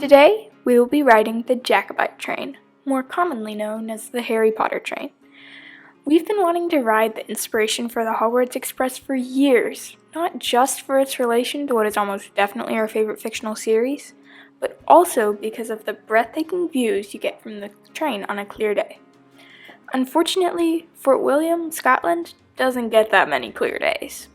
Today, we will be riding the Jacobite train, more commonly known as the Harry Potter train. We've been wanting to ride the inspiration for the Hogwarts Express for years, not just for its relation to what is almost definitely our favorite fictional series, but also because of the breathtaking views you get from the train on a clear day. Unfortunately, Fort William, Scotland, doesn't get that many clear days.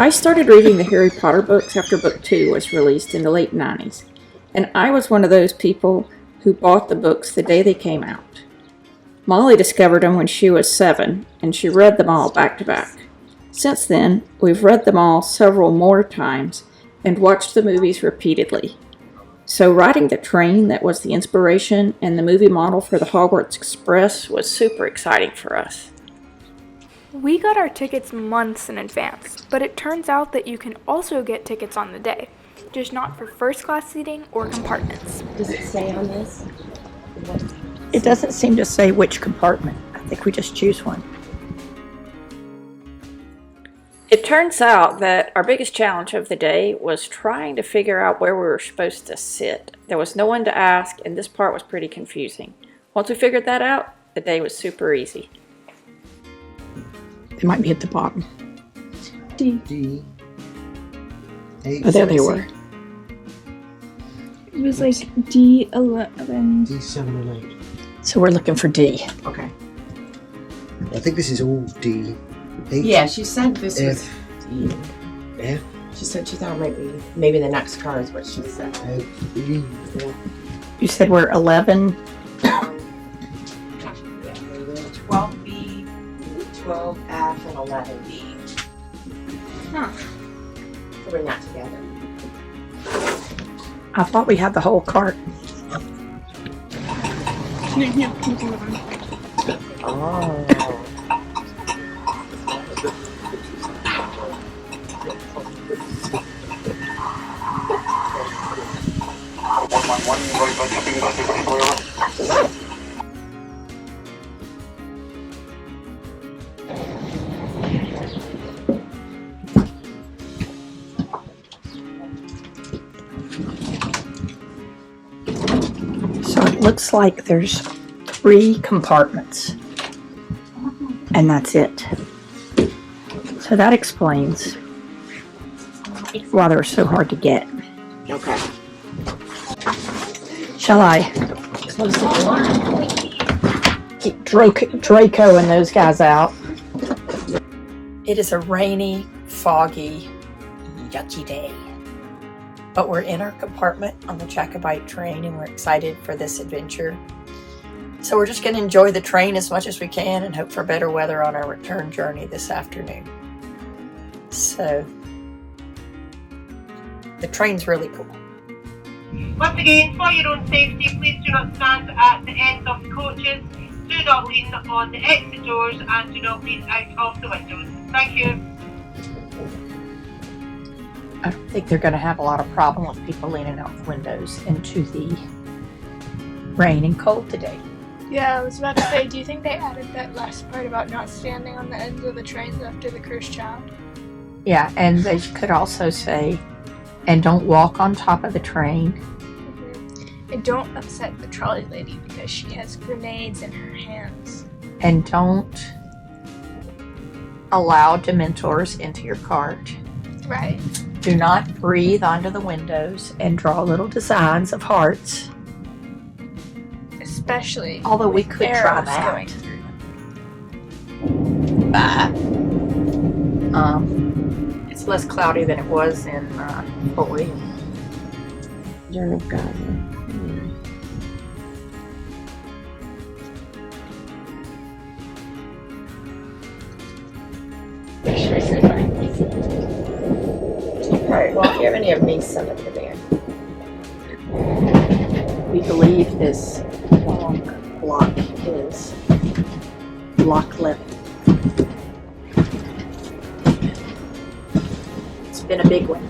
I started reading the Harry Potter books after book 2 was released in the late 90s, and I was one of those people who bought the books the day they came out. Molly discovered them when she was 7, and she read them all back to back. Since then, we've read them all several more times and watched the movies repeatedly. So riding the train that was the inspiration and the movie model for the Hogwarts Express was super exciting for us. We got our tickets months in advance, but it turns out that you can also get tickets on the day, just not for first class seating or compartments. Does it say on this? It doesn't seem to say which compartment. I think we just choose one. It turns out that our biggest challenge of the day was trying to figure out where we were supposed to sit. There was no one to ask, and this part was pretty confusing. Once we figured that out, the day was super easy. They might be at the bottom. D. Oh, there they were. It was like D11. D7 and 8. So we're looking for D. Okay. I think this is all D. 8. Yeah, she said this was F. D. F. She said she thought maybe the next car is what she said. E. You said we're 11. 12B, 12F, and 11B. Huh. So we're not together. I thought we had the whole cart. Oh. So it looks like there's 3 compartments. And that's it. So that explains why they're so hard to get. Okay. Shall I Close the door. keep Draco and those guys out? It is a rainy, foggy, yucky day. But we're in our compartment on the Jacobite train and we're excited for this adventure. So we're just going to enjoy the train as much as we can and hope for better weather on our return journey this afternoon. So the train's really cool. Once again, for your own safety, please do not stand at the ends of the coaches, do not lean on the exit doors, and do not lean out of the windows. Thank you. I don't think they're going to have a lot of problem with people leaning out the windows into the rain and cold today. Yeah, I was about to say, do you think they added that last part about not standing on the ends of the trains after the cursed child? Yeah, and they could also say, and don't walk on top of the train. Mm-hmm. And don't upset the trolley lady because she has grenades in her hands. And don't allow Dementors into your cart. Right. Do not breathe onto the windows and draw little designs of hearts. Especially Although we with could try arrows that. going through them. It's less cloudy than it was in Fort William. Journal of God. Alright, well, if you have any of me, send them to me. We believe this long block is Loch Levin. It's been a big one.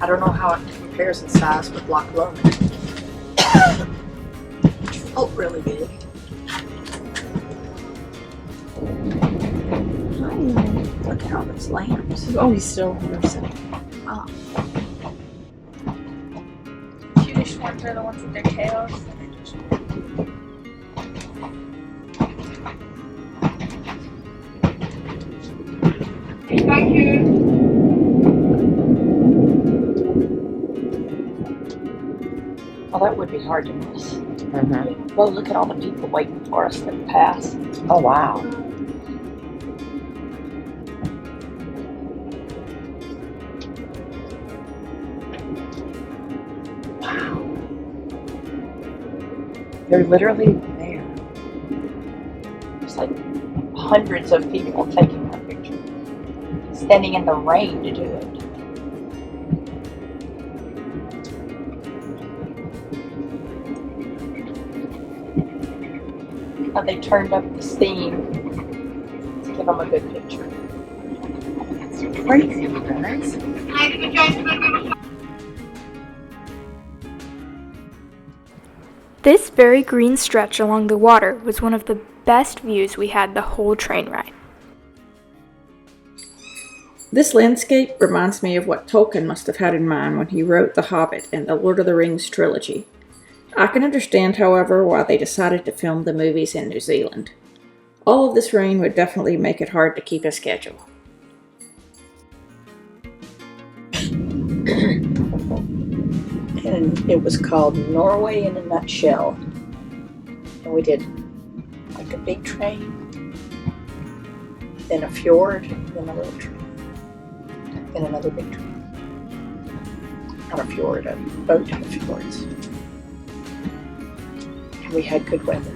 I don't know how it compares in size with Loch Lomond. Oh, really big. Hi. Look at all those lamps. Oh, he's still nursing. Cutish ones are the ones with their tails. Thank you. Well, that would be hard to miss. Mm-hmm. Well, look at all the people waiting for us to pass. Oh, wow. Wow. They're literally there. There's like hundreds of people taking our picture, standing in the rain to do it. How they turned up the steam to give them a good picture. It's crazy, guys. Ladies and gentlemen, we will This very green stretch along the water was one of the best views we had the whole train ride. This landscape reminds me of what Tolkien must have had in mind when he wrote The Hobbit and the Lord of the Rings trilogy. I can understand, however, why they decided to film the movies in New Zealand. All of this rain would definitely make it hard to keep a schedule. And it was called Norway in a Nutshell. And we did like a big train, then a fjord, then a little train, then another big train. Not a fjord, a boat in the fjords. And we had good weather.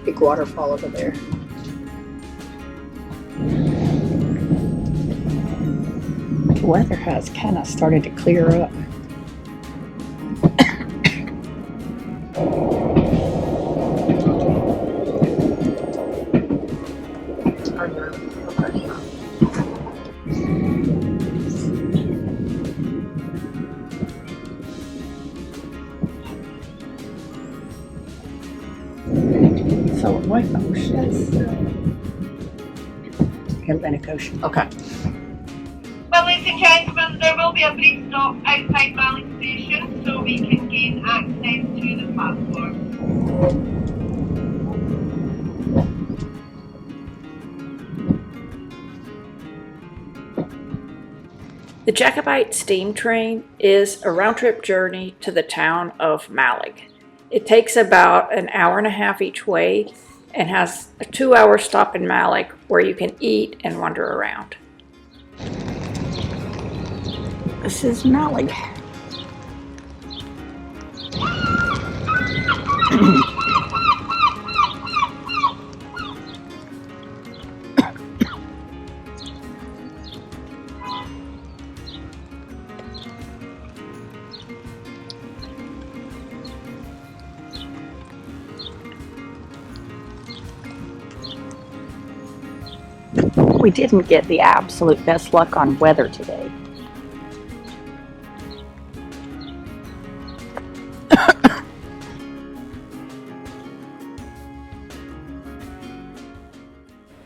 Big waterfall over there. The weather has kind of started to clear up. So what ocean? Atlantic Ocean. Okay. Well, ladies and gentlemen, there will be a brief stop outside Mallaig station so we can gain access to the platform. The Jacobite steam train is a round-trip journey to the town of Mallaig. It takes about an hour and a half each way and has a 2-hour stop in Mallaig where you can eat and wander around. This is Mallaig. We didn't get the absolute best luck on weather today.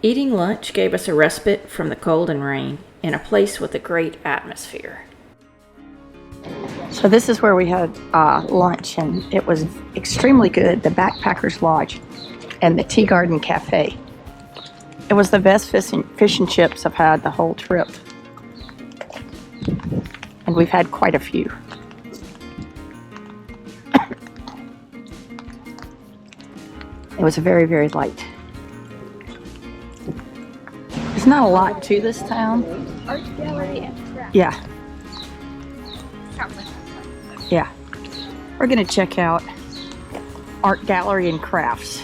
Eating lunch gave us a respite from the cold and rain in a place with a great atmosphere. So this is where we had lunch, and it was extremely good. The Backpackers Lodge and the Tea Garden Cafe. It was the best fish and chips I've had the whole trip. And we've had quite a few. It was very, very light. There's not a lot to this town. Art gallery and craft. Yeah. Yeah. We're gonna check out Art Gallery and Crafts.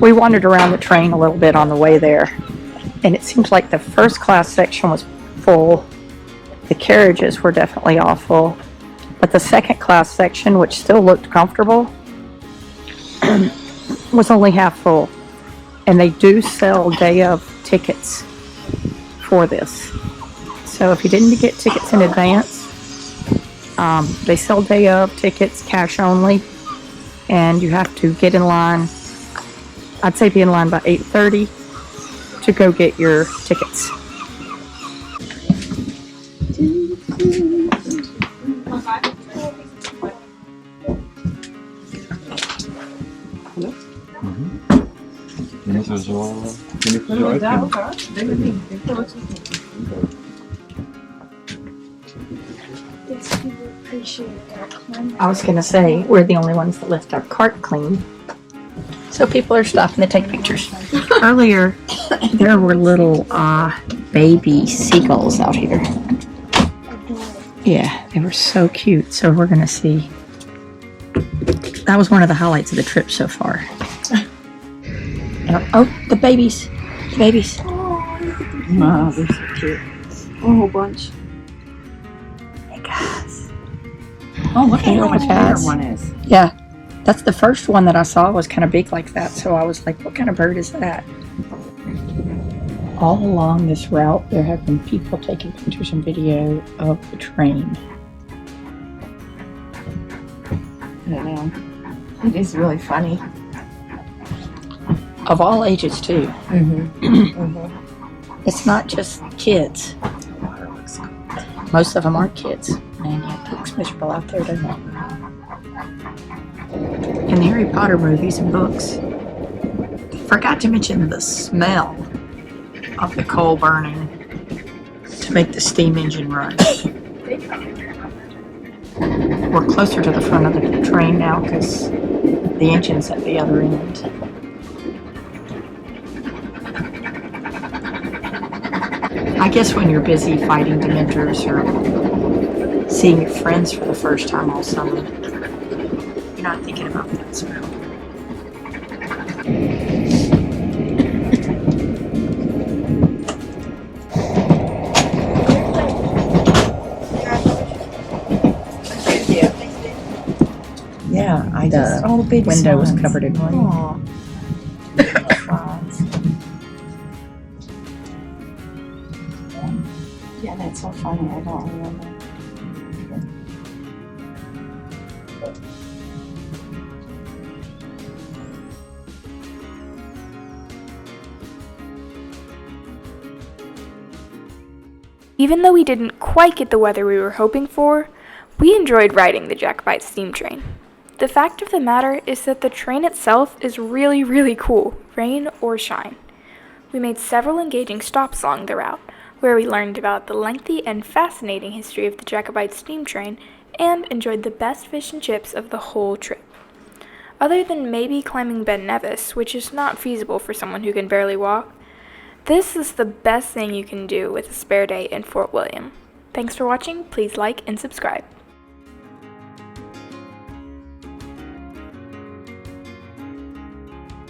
We wandered around the train a little bit on the way there, and it seems like the first class section was full. The carriages were definitely all full, but the second class section, which still looked comfortable, was only half full. And they do sell day of tickets for this. So if you didn't get tickets in advance, they sell day of tickets, cash only, and you have to get in line I'd say be in line by 8:30 to go get your tickets. I was going to say, we're the only ones that left our cart clean. So people are stopping to take pictures. Earlier, there were little baby seagulls out here. Yeah, they were so cute. So we're going to see. That was one of the highlights of the trip so far. Oh, the babies. The babies. Oh, they're so cute. A whole bunch. Hey, guys. Oh, look Hey, at how much guys. bigger one is. Yeah, that's the first one that I saw was kind of big like that. So I was like, what kind of bird is that? All along this route, there have been people taking pictures and video of the train. I don't know. It is really funny. Of all ages, too. Mm-hmm. It's not just kids. Most of them aren't kids. Man, yeah, it looks miserable out there, doesn't it? In the Harry Potter movies and books, forgot to mention the smell of the coal burning to make the steam engine run. We're closer to the front of the train now because the engine's at the other end. I guess when you're busy fighting Dementors or seeing your friends for the first time all summer, you're not thinking about that smell. Yeah, I just The all the big window was swans. covered in rain. Aw. Swans. Yeah, that's so funny. I don't remember. Even though we didn't quite get the weather we were hoping for, we enjoyed riding the Jacobite steam train. The fact of the matter is that the train itself is really, really cool, rain or shine. We made several engaging stops along the route, where we learned about the lengthy and fascinating history of the Jacobite steam train and enjoyed the best fish and chips of the whole trip. Other than maybe climbing Ben Nevis, which is not feasible for someone who can barely walk, this is the best thing you can do with a spare day in Fort William. Thanks for watching. Please like and subscribe.